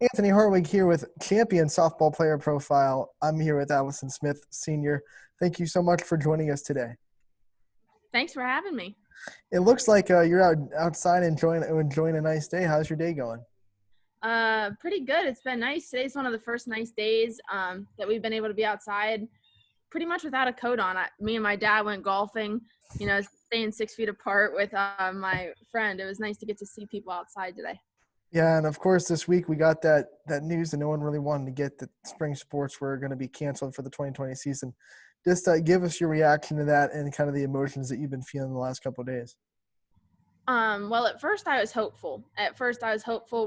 Anthony Hartwig here with Champion Softball Player Profile. I'm here with Allison Smith, Senior. Thank you so much for joining us today. Thanks for having me. It looks like you're outside enjoying a nice day. How's your day going? Pretty good. It's been nice. Today's one of the first nice days that we've been able to be outside pretty much without a coat on. Me and my dad went golfing, staying 6 feet apart with my friend. It was nice to get to see people outside today. Yeah, and of course this week we got that news that no one really wanted to get, that spring sports were going to be canceled for the 2020 season. Just give us your reaction to that and kind of the emotions that you've been feeling the last couple of days. Well, at first I was hopeful.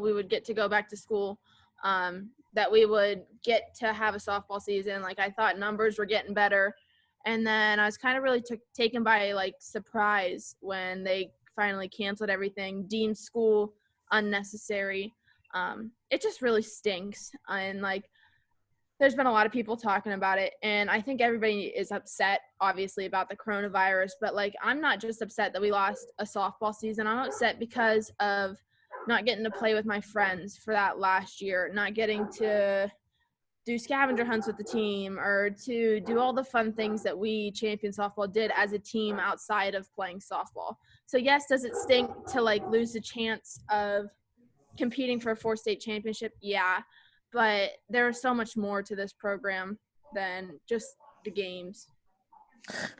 We would get to go back to school, that we would get to have a softball season. Like, I thought numbers were getting better. And then I was kind of really taken by, surprise when they finally canceled everything, deemed school unnecessary. It just really stinks. And, there's been a lot of people talking about it, and I think everybody is upset, obviously, about the coronavirus. But, I'm not just upset that we lost a softball season. I'm upset because of not getting to play with my friends for that last year, not getting to do scavenger hunts with the team or to do all the fun things that we, Champion Softball, did as a team outside of playing softball. So, yes, does it stink to, lose the chance of competing for a 4-state championship? Yeah. But there is so much more to this program than just the games.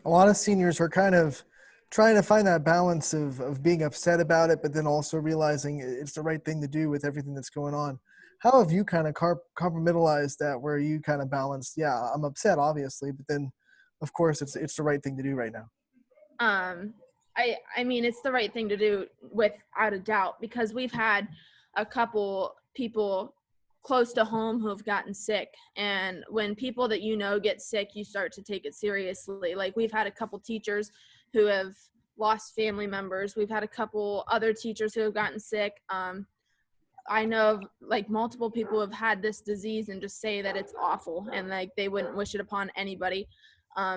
A lot of seniors are kind of trying to find that balance of being upset about it, but then also realizing it's the right thing to do with everything that's going on. How have you kind of compartmentalized that, where you kind of balanced, yeah, I'm upset, obviously, but then, of course, it's the right thing to do right now? I mean, it's the right thing to do without a doubt, because we've had a couple people close to home who have gotten sick, and when people that get sick, you start to take it seriously. We've had a couple teachers who have lost family members. We've had a couple other teachers who have gotten sick. I know of multiple people who have had this disease and just say that it's awful and they wouldn't wish it upon anybody.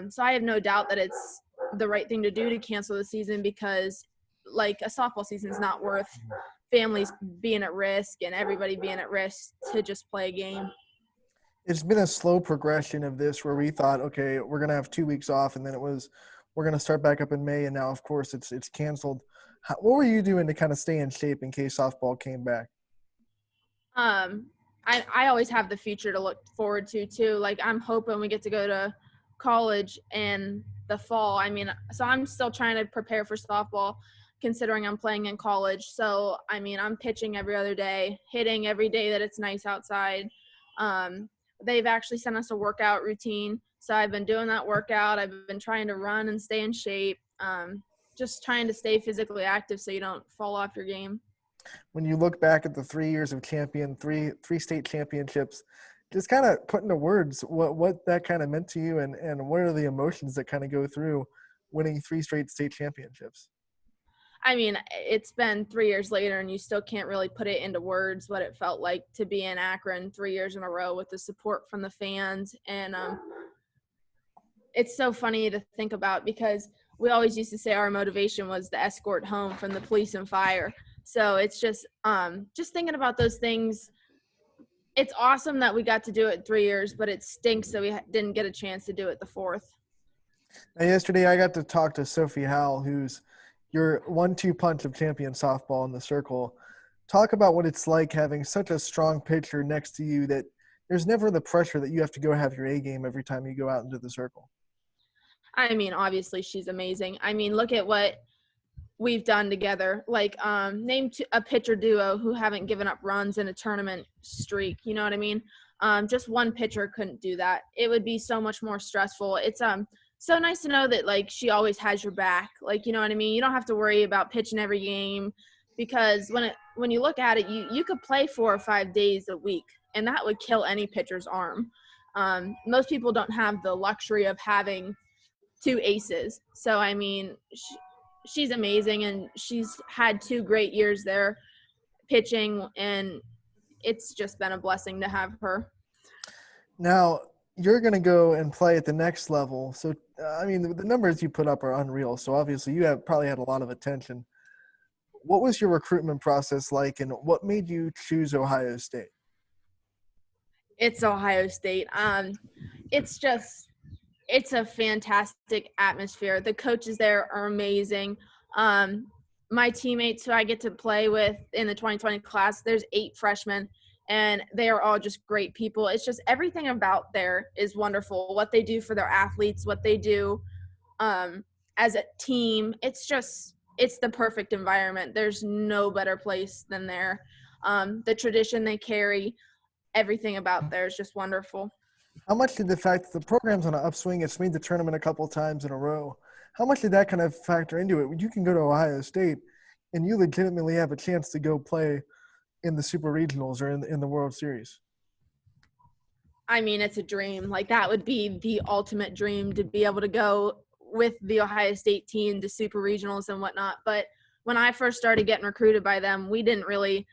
So I have no doubt that it's the right thing to do to cancel the season, because a softball season is not worth families being at risk and everybody being at risk to just play a game. It's been a slow progression of this, where we thought, okay, we're going to have 2 weeks off, and then we're going to start back up in May, and now, of course, it's canceled. What were you doing to kind of stay in shape in case softball came back? I always have the future to look forward to too. I'm hoping we get to go to college in the fall. So I'm still trying to prepare for softball, considering I'm playing in college. So, I'm pitching every other day, hitting every day that it's nice outside. They've actually sent us a workout routine. So I've been doing that workout. I've been trying to run and stay in shape, just trying to stay physically active so you don't fall off your game. When you look back at the 3 years of three state championships, just kind of put into words what that kind of meant to you, and what are the emotions that kind of go through winning 3 straight state championships? It's been 3 years later, and you still can't really put it into words what it felt like to be in Akron 3 years in a row with the support from the fans. And it's so funny to think about, because we always used to say our motivation was the escort home from the police and fire. So it's just thinking about those things. It's awesome that we got to do it 3 years, but it stinks that we didn't get a chance to do it the 4th. Now, yesterday I got to talk to Sophie Howell, who's your 1-2 punch of Champion Softball in the circle. Talk about what it's like having such a strong pitcher next to you, that there's never the pressure that you have to go have your A game every time you go out into the circle. Obviously she's amazing. Look at what we've done together. Name a pitcher duo who haven't given up runs in a tournament streak. You know what I mean? Just one pitcher couldn't do that. It would be so much more stressful. It's so nice to know that she always has your back. You know what I mean? You don't have to worry about pitching every game, because when you look at it, you could play 4 or 5 days a week, and that would kill any pitcher's arm. Most people don't have the luxury of having 2 aces. So she's amazing, and she's had 2 great years there pitching, and it's just been a blessing to have her. Now, you're going to go and play at the next level. So, the numbers you put up are unreal. So, obviously, you have probably had a lot of attention. What was your recruitment process like, and what made you choose Ohio State? It's Ohio State. It's a fantastic atmosphere. The coaches there are amazing. My teammates who I get to play with in the 2020 class, there's 8 freshmen, and they are all just great people. It's just everything about there is wonderful. What they do for their athletes, what they do as a team, it's the perfect environment. There's no better place than there. The tradition they carry, everything about there is just wonderful. How much did the fact that the program's on an upswing, it's made the tournament a couple times in a row, how much did that kind of factor into it? You can go to Ohio State and you legitimately have a chance to go play in the Super Regionals or in the World Series. I mean, it's a dream. Like, that would be the ultimate dream, to be able to go with the Ohio State team to Super Regionals and whatnot. But when I first started getting recruited by them, we didn't really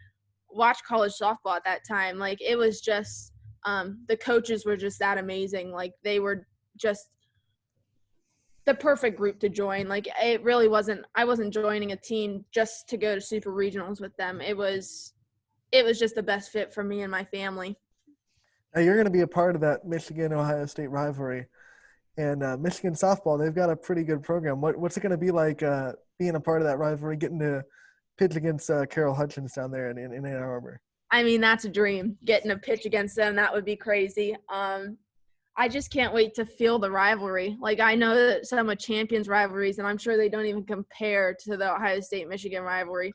watch college softball at that time. Like, it was just the coaches were just that amazing. Like, they were just the perfect group to join. Like, it really wasn't – I wasn't joining a team just to go to Super Regionals with them. It was just the best fit for me and my family. Now, you're going to be a part of that Michigan-Ohio State rivalry. And Michigan softball, they've got a pretty good program. What's it going to be like being a part of that rivalry, getting to pitch against Carol Hutchins down there in Ann Arbor? I mean, that's a dream, getting to pitch against them. That would be crazy. I just can't wait to feel the rivalry. Like, I know that some of Champions rivalries, and I'm sure they don't even compare to the Ohio State-Michigan rivalry.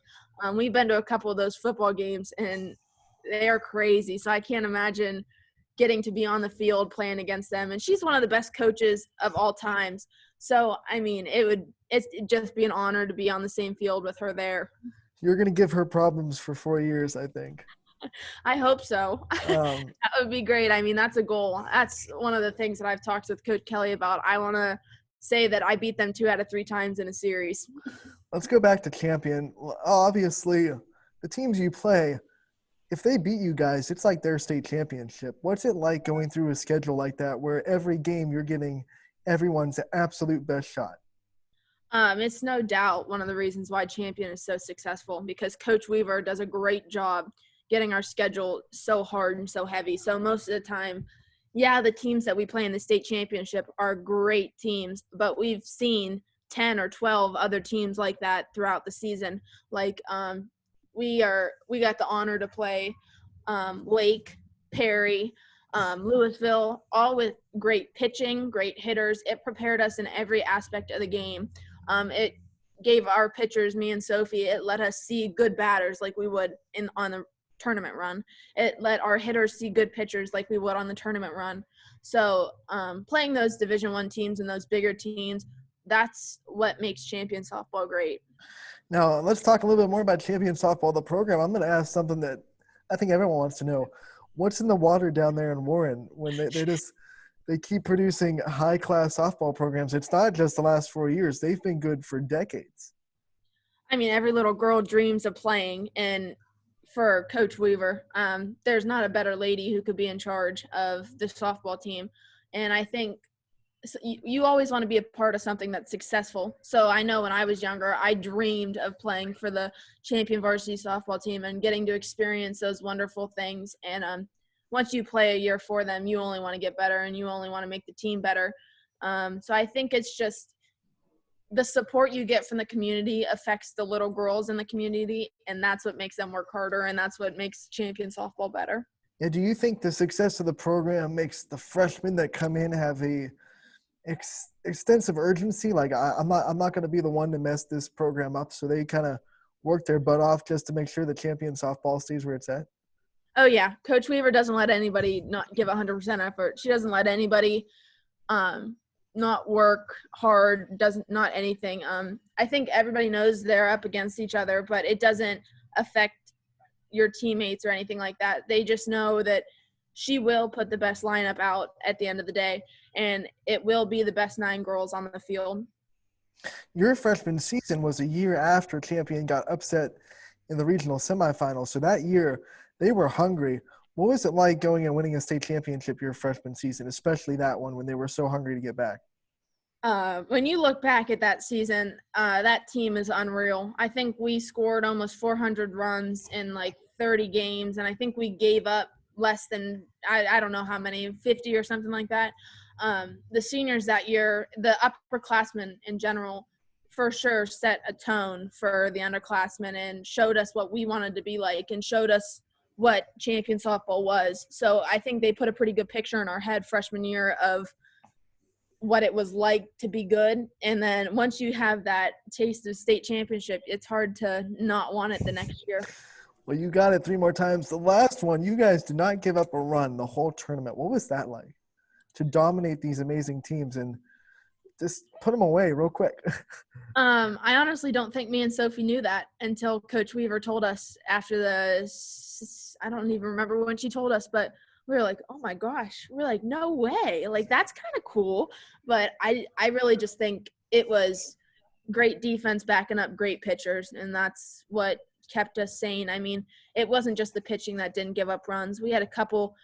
We've been to a couple of those football games, and they are crazy. So I can't imagine getting to be on the field playing against them. And she's one of the best coaches of all times. So, I mean, it'd just be an honor to be on the same field with her there. You're going to give her problems for 4 years, I think. I hope so. That would be great. I mean, that's a goal. That's one of the things that I've talked with Coach Kelly about. I want to say that I beat them 2 out of 3 times in a series. Let's go back to champion. Obviously, the teams you play, if they beat you guys, it's like their state championship. What's it like going through a schedule like that where every game you're getting everyone's absolute best shot? It's no doubt one of the reasons why Champion is so successful, because Coach Weaver does a great job getting our schedule so hard and so heavy. So most of the time, yeah, the teams that we play in the state championship are great teams, but we've seen 10 or 12 other teams like that throughout the season. Like, we got the honor to play Lake, Perry, Louisville, all with great pitching, great hitters. It prepared us in every aspect of the game. It gave our pitchers, me and Sophie, it let us see good batters like we would on the tournament run. It let our hitters see good pitchers like we would on the tournament run. So playing those Division I teams and those bigger teams, that's what makes Champion softball great. Now, let's talk a little bit more about Champion softball, the program. I'm going to ask something that I think everyone wants to know. What's in the water down there in Warren when they keep producing high-class softball programs? It's not just the last 4 years. They've been good for decades. I mean, every little girl dreams of playing, and for Coach Weaver, there's not a better lady who could be in charge of the softball team. And I think you always want to be a part of something that's successful. So I know when I was younger, I dreamed of playing for the Champion varsity softball team and getting to experience those wonderful things. And once you play a year for them, you only want to get better and you only want to make the team better. So I think it's just the support you get from the community affects the little girls in the community, and that's what makes them work harder, and that's what makes Champion softball better. Yeah, do you think the success of the program makes the freshmen that come in have a extensive urgency? Like, I'm not going to be the one to mess this program up, so they kind of work their butt off just to make sure the Champion softball stays where it's at? Oh, yeah. Coach Weaver doesn't let anybody not give 100% effort. She doesn't let anybody not work hard, not anything. I think everybody knows they're up against each other, but it doesn't affect your teammates or anything like that. They just know that she will put the best lineup out at the end of the day, and it will be the best 9 girls on the field. Your freshman season was a year after Champion got upset in the regional semifinals. So that year they were hungry. What was it like going and winning a state championship your freshman season, especially that one when they were so hungry to get back? When you look back at that season, that team is unreal. I think we scored almost 400 runs in like 30 games, and I think we gave up less than I don't know how many, 50 or something like that. The seniors that year, the upperclassmen in general, for sure set a tone for the underclassmen and showed us what we wanted to be like and showed us what champion softball was. So I think they put a pretty good picture in our head freshman year of what it was like to be good. And then once you have that taste of state championship, it's hard to not want it the next year. Well, you got it 3 more times. The last one, you guys did not give up a run the whole tournament. What was that like to dominate these amazing teams and just put them away real quick? I honestly don't think me and Sophie knew that until Coach Weaver told us after I don't even remember when she told us, but we were like, oh my gosh, we're like, no way. Like, that's kind of cool. But I really just think it was great defense backing up great pitchers, and that's what kept us sane. I mean, it wasn't just the pitching that didn't give up runs. We had a couple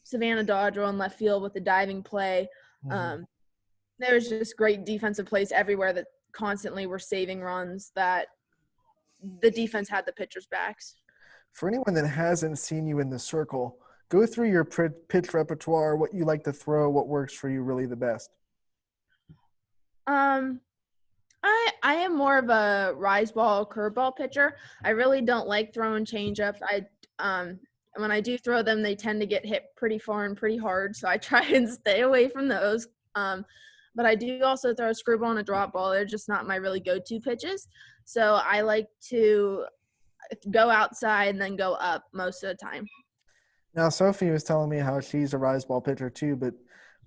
Savannah Dodger on left field with the diving play. There was just great defensive plays everywhere that constantly were saving runs that the defense had the pitchers' backs. For anyone that hasn't seen you in the circle, go through your pitch repertoire, what you like to throw, what works for you really the best. I am more of a rise ball, curveball pitcher. I really don't like throwing changeups. When I do throw them, they tend to get hit pretty far and pretty hard, so I try and stay away from those. But I do also throw a screwball and a drop ball. They're just not my really go-to pitches. So I like to go outside and then go up most of the time. Now, Sophie was telling me how she's a rise ball pitcher too, but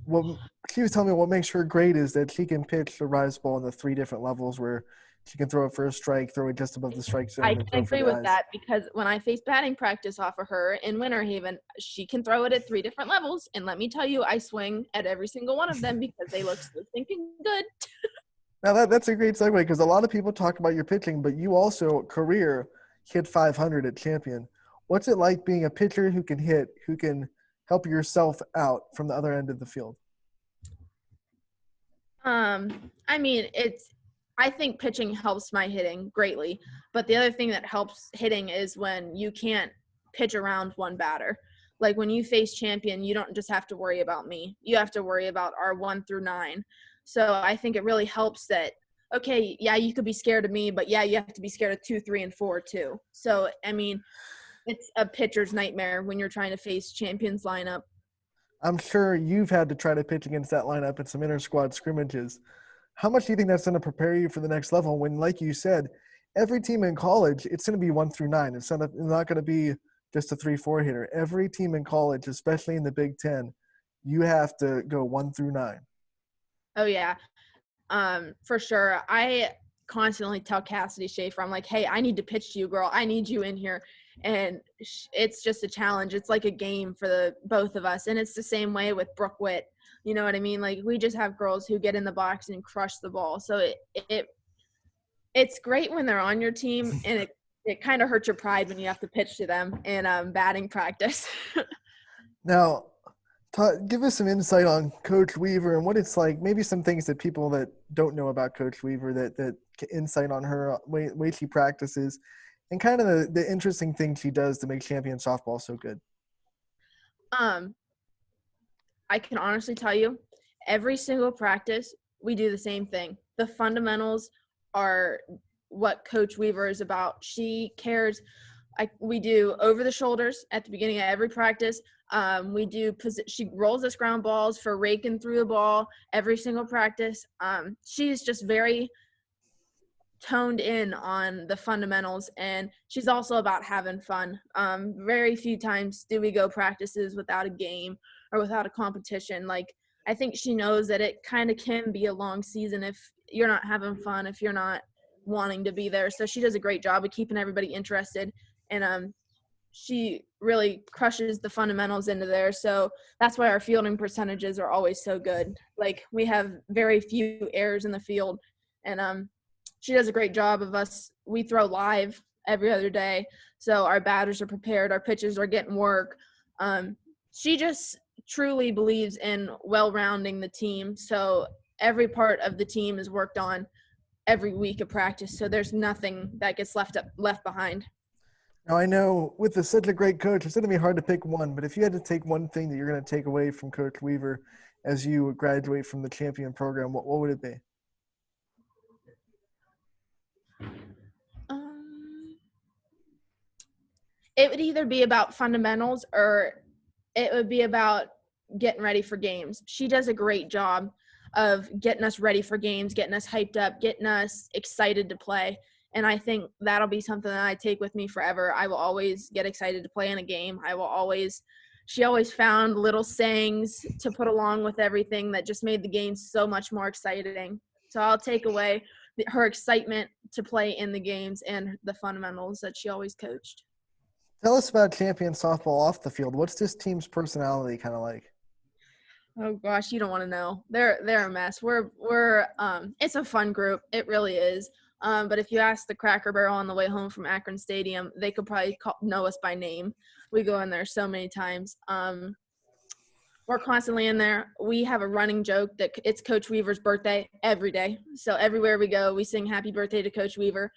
what she was telling me what makes her great is that she can pitch the rise ball in the 3 different levels where she can throw it for a strike, throw it just above the strike zone. I can agree with that because when I face batting practice off of her in Winter Haven, she can throw it at 3 different levels. And let me tell you, I swing at every single one of them because they look so thinking good. Now, that's a great segue because a lot of people talk about your pitching, but you also, career, hit 500 at champion. What's it like being a pitcher who can hit, who can help yourself out from the other end of the field? I mean, I think pitching helps my hitting greatly, but the other thing that helps hitting is when you can't pitch around one batter. Like when you face champion, you don't just have to worry about me. You have to worry about our 1 through 9. So I think it really helps that, okay, yeah, you could be scared of me, but yeah, you have to be scared of 2, 3, and 4 too. So, I mean, it's a pitcher's nightmare when you're trying to face champions lineup. I'm sure you've had to try to pitch against that lineup in some inter-squad scrimmages. How much do you think that's going to prepare you for the next level when, like you said, every team in college, it's going to be 1 through 9. It's not going to be just a 3-4 hitter. Every team in college, especially in the Big Ten, you have to go 1 through 9. Oh, yeah. For sure. I constantly tell Cassidy Schaefer, I'm like, hey, I need to pitch to you, girl. I need you in here. And it's just a challenge. It's like a game for the both of us. And it's the same way with Brooke Witt. You know what I mean? Like, we just have girls who get in the box and crush the ball. So it's great when they're on your team, and it kind of hurts your pride when you have to pitch to them in batting practice. Now, give us some insight on Coach Weaver and what it's like, maybe some things that people that don't know about Coach Weaver, that insight on her, way she practices, and kind of the interesting thing she does to make champion softball so good. I can honestly tell you, every single practice, we do the same thing. The fundamentals are what Coach Weaver is about. She cares. We do over the shoulders at the beginning of every practice. She rolls us ground balls for raking through the ball every single practice. She's just very toned in on the fundamentals, and she's also about having fun. Very few times do we go practices without a game or without a competition. Like, I think she knows that it kind of can be a long season if you're not having fun, if you're not wanting to be there. So she does a great job of keeping everybody interested, and she really crushes the fundamentals into there. So that's why our fielding percentages are always so good. Like, we have very few errors in the field, and she does a great job of us. We throw live every other day, so our batters are prepared, our pitchers are getting work. She just truly believes in well-rounding the team, so every part of the team is worked on every week of practice, so there's nothing that gets left behind. Now, I know with such a great coach, it's going to be hard to pick one, but if you had to take one thing that you're going to take away from Coach Weaver as you graduate from the champion program, what would it be? Um, it would either be about fundamentals or it would be about getting ready for games. She does a great job of getting us ready for games, getting us hyped up, getting us excited to play. And I think that'll be something that I take with me forever. I will always get excited to play in a game. She always found little sayings to put along with everything that just made the game so much more exciting. So I'll take away her excitement to play in the games and the fundamentals that she always coached. Tell us about champion softball off the field. What's this team's personality kind of like? Oh gosh, you don't want to know. They're a mess. We're it's a fun group. It really is. But if you ask the Cracker Barrel on the way home from Akron Stadium, they could probably know us by name. We go in there so many times. We're constantly in there. We have a running joke that it's Coach Weaver's birthday every day. So everywhere we go, we sing happy birthday to Coach Weaver.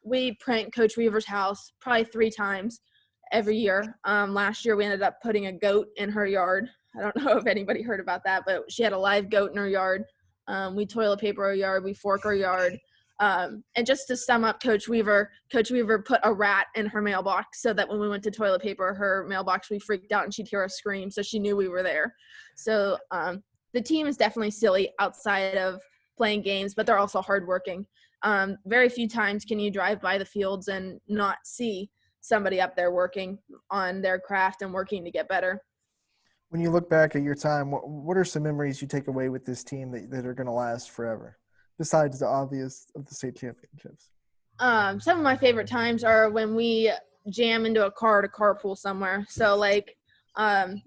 We prank Coach Weaver's house probably 3 times every year. Last year we ended up putting a goat in her yard. I don't know if anybody heard about that, but she had a live goat in her yard. We toilet paper her yard. We fork her yard. And just to sum up Coach Weaver put a rat in her mailbox so that when we went to toilet paper her mailbox, we freaked out and she'd hear us scream. So she knew we were there. So the team is definitely silly outside of playing games, but they're also hardworking. Very few times can you drive by the fields and not see somebody up there working on their craft and working to get better. When you look back at your time, what are some memories you take away with this team that are going to last forever, besides the obvious of the state championships? Some of my favorite times are when we jam into a car to carpool somewhere. So like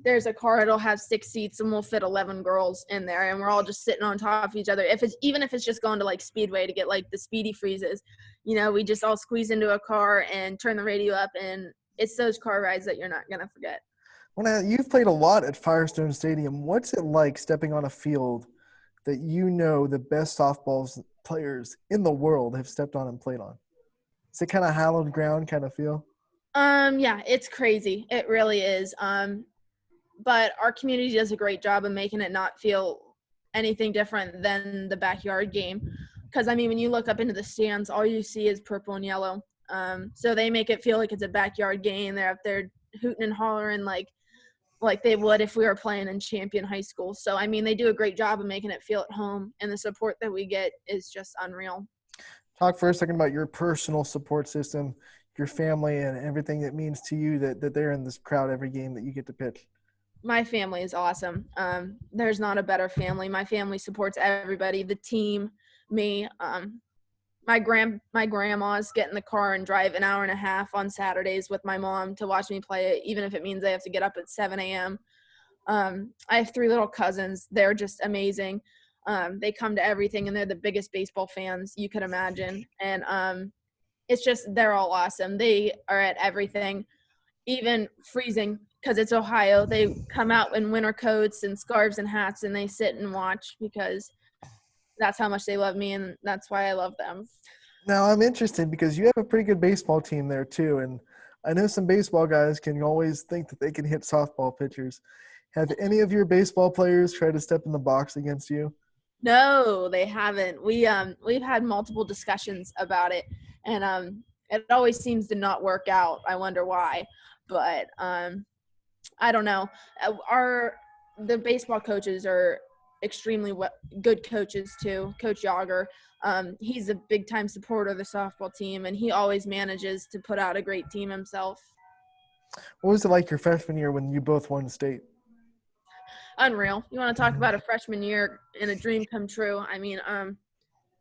there's a car, it'll have 6 seats and we'll fit 11 girls in there and we're all just sitting on top of each other. Even if it's just going to like Speedway to get like the speedy freezes, we just all squeeze into a car and turn the radio up, and it's those car rides that you're not going to forget. You've played a lot at Firestone Stadium. What's it like stepping on a field that the best softball players in the world have stepped on and played on? Is it kind of hallowed ground kind of feel? Yeah, it's crazy. It really is. But our community does a great job of making it not feel anything different than the backyard game. Because, when you look up into the stands, all you see is purple and yellow. So they make it feel like it's a backyard game. They're up there hooting and hollering like they would if we were playing in Champion High School. So, they do a great job of making it feel at home, and the support that we get is just unreal. Talk for a second about your personal support system, your family, and everything that means to you that they're in this crowd every game that you get to pitch. My family is awesome. There's not a better family. My family supports everybody, the team, me. My grandma's get in the car and drive an hour and a half on Saturdays with my mom to watch me play, even if it means I have to get up at 7 a.m. I have 3 little cousins. They're just amazing. They come to everything, and they're the biggest baseball fans you could imagine. And it's just they're all awesome. They are at everything, even freezing, because it's Ohio. They come out in winter coats and scarves and hats, and they sit and watch because that's how much they love me, and that's why I love them. Now, I'm interested because you have a pretty good baseball team there too, and I know some baseball guys can always think that they can hit softball pitchers. Have any of your baseball players tried to step in the box against you? No, they haven't. We've had multiple discussions about it, and it always seems to not work out. I wonder why, but I don't know. The baseball coaches are extremely good coaches too. Coach Yager, he's a big time supporter of the softball team, and he always manages to put out a great team himself. What was it like your freshman year when you both won state? Unreal. You want to talk about a freshman year and a dream come true? If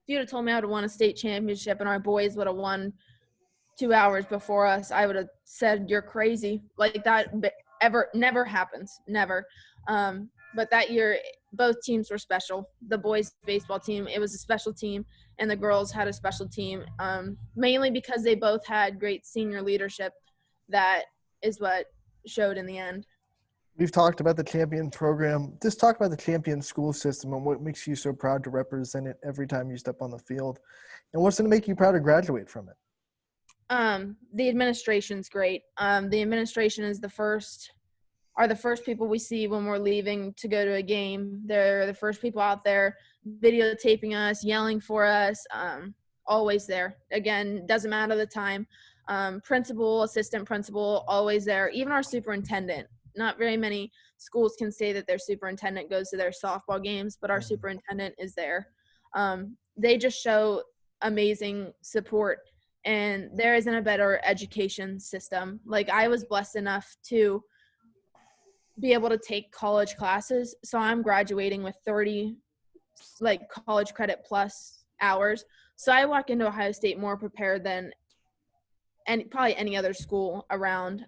you'd have told me I would have won a state championship and our boys would have won 2 hours before us, I would have said you're crazy. Like that never happens, never. But that year, both teams were special. The boys' baseball team, it was a special team, and the girls had a special team, mainly because they both had great senior leadership. That is what showed in the end. We've talked about the champion program. Just talk about the champion school system and what makes you so proud to represent it every time you step on the field. And what's going to make you proud to graduate from it? The administration's great. The administration is the first people we see when we're leaving to go to a game. They're the first people out there videotaping us, yelling for us, always there. Again, doesn't matter the time. Principal, assistant principal, always there. Even our superintendent. Not very many schools can say that their superintendent goes to their softball games, but our superintendent is there. They just show amazing support, and there isn't a better education system. Like, I was blessed enough to be able to take college classes. So I'm graduating with 30 like college credit plus hours. So I walk into Ohio State more prepared than probably any other school around.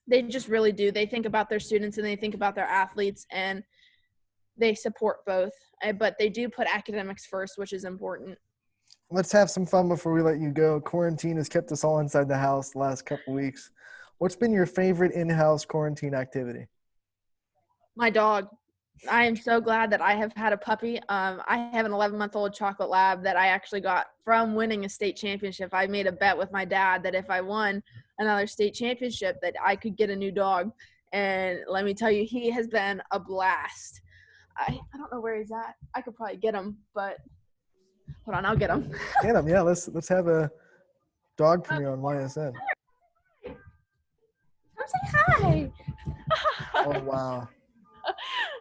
They just really do. They think about their students and they think about their athletes, and they support both. But they do put academics first, which is important. Let's have some fun before we let you go. Quarantine has kept us all inside the house the last couple weeks. What's been your favorite in-house quarantine activity? My dog. I am so glad that I have had a puppy. I have an 11-month-old chocolate lab that I actually got from winning a state championship. I made a bet with my dad that if I won another state championship that I could get a new dog. And let me tell you, he has been a blast. I don't know where he's at. I could probably get him, but hold on, I'll get him. Get him, yeah. Let's have a dog premiere on YSN. Come say hi. Oh, wow.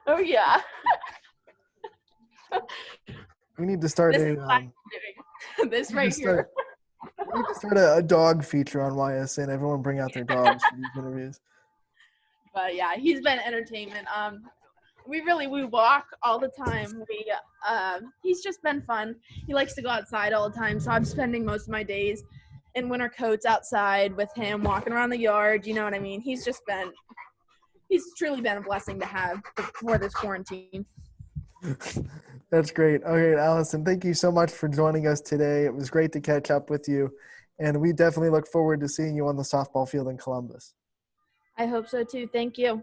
Oh, yeah. We need to start this right here. We need to start a dog feature on YSN. Everyone bring out their dogs for these interviews. But yeah, he's been entertainment. We walk all the time. He's just been fun. He likes to go outside all the time, so I'm spending most of my days in winter coats outside with him, walking around the yard. You know what I mean? He's truly been a blessing to have before this quarantine. That's great. Okay, Allison, thank you so much for joining us today. It was great to catch up with you, and we definitely look forward to seeing you on the softball field in Columbus. I hope so too. Thank you.